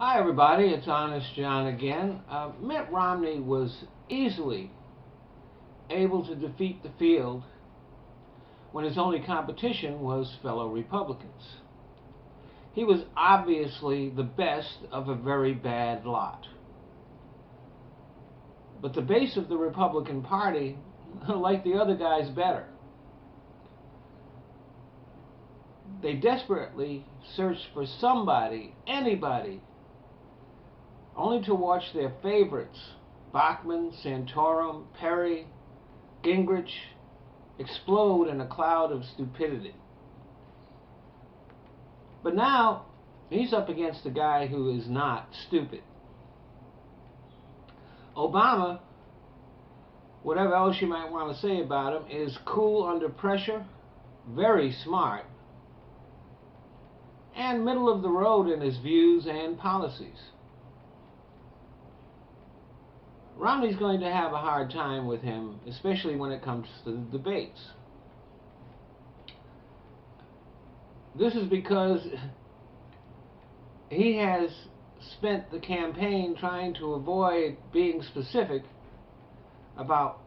Hi everybody, it's Honest John again. Mitt Romney was easily able to defeat the field when his only competition was fellow Republicans. He was obviously the best of a very bad lot. But the base of the Republican Party liked the other guys better. They desperately searched for somebody, anybody, only to watch their favorites, Bachmann, Santorum, Perry, Gingrich, explode in a cloud of stupidity. But now, he's up against a guy who is not stupid. Obama, whatever else you might want to say about him, is cool under pressure, very smart, and middle of the road in his views and policies. Romney's going to have a hard time with him, especially when it comes to the debates. This is because he has spent the campaign trying to avoid being specific about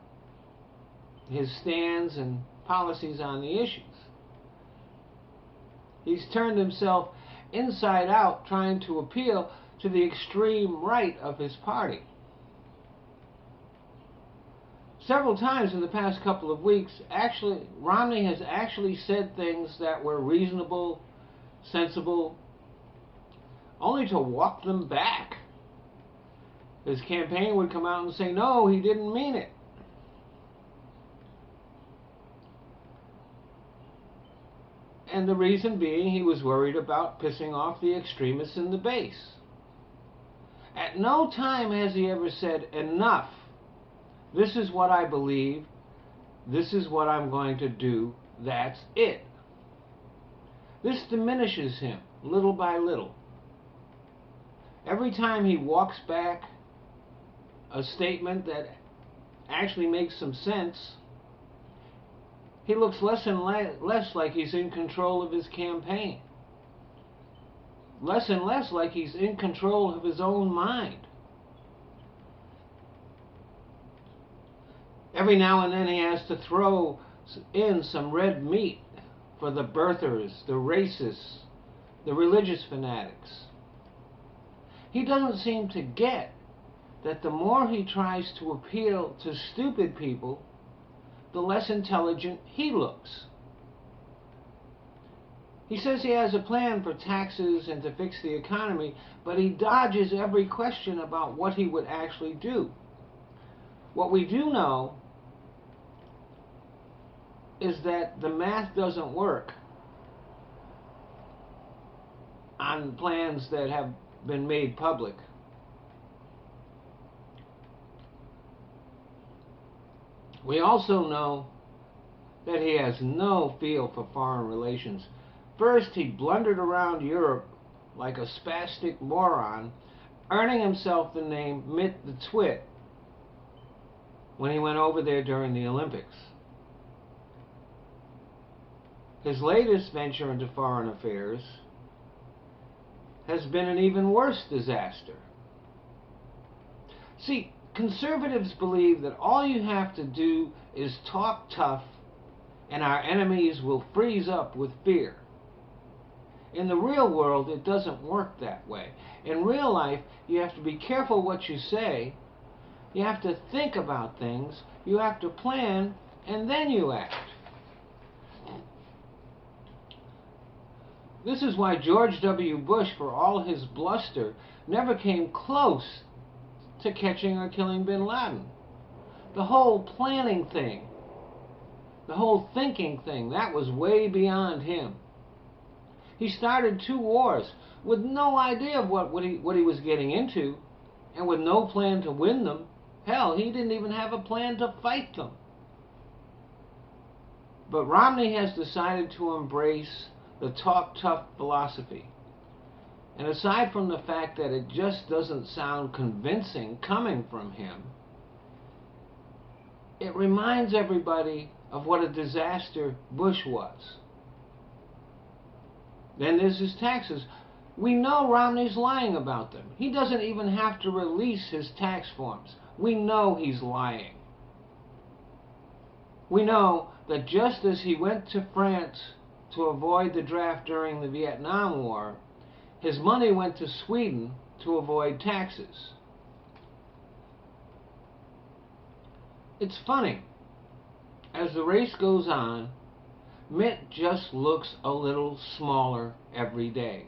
his stands and policies on the issues. He's turned himself inside out trying to appeal to the extreme right of his party. Several times in the past couple of weeks, Romney has actually said things that were reasonable, sensible, only to walk them back. His campaign would come out and say, no, he didn't mean it. And the reason being, he was worried about pissing off the extremists in the base. At no time has he ever said, enough. This is what I believe. This is what I'm going to do. That's it. This diminishes him little by little. Every time he walks back a statement that actually makes some sense, he looks less and less like he's in control of his campaign. Less and less like he's in control of his own mind. Every now and then he has to throw in some red meat for the birthers, the racists, the religious fanatics. He doesn't seem to get that the more he tries to appeal to stupid people, the less intelligent he looks. He says he has a plan for taxes and to fix the economy, but he dodges every question about what he would actually do. What we do know is that the math doesn't work on plans that have been made public. We also know that he has no feel for foreign relations. First, he blundered around Europe like a spastic moron, earning himself the name Mitt the Twit when he went over there during the Olympics. His latest venture into foreign affairs has been an even worse disaster. See, conservatives believe that all you have to do is talk tough and our enemies will freeze up with fear. In the real world, it doesn't work that way. In real life, you have to be careful what you say. You have to think about things. You have to plan, and then you act. This is why George W. Bush, for all his bluster, never came close to catching or killing bin Laden. The whole planning thing, the whole thinking thing, that was way beyond him. He started 2 wars with no idea of what he was getting into, and with no plan to win them. Hell, he didn't even have a plan to fight them. But Romney has decided to embrace the talk tough philosophy. And aside from the fact that it just doesn't sound convincing coming from him, it reminds everybody of what a disaster Bush was. Then there's his taxes. We know Romney's lying about them. He doesn't even have to release his tax forms. We know he's lying. We know that just as he went to France to avoid the draft during the Vietnam War, his money went to Sweden to avoid taxes. It's funny. As the race goes on, Mitt just looks a little smaller every day.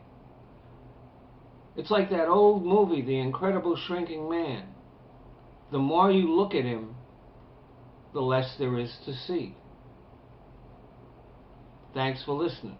It's like that old movie, The Incredible Shrinking Man. The more you look at him, the less there is to see. Thanks for listening.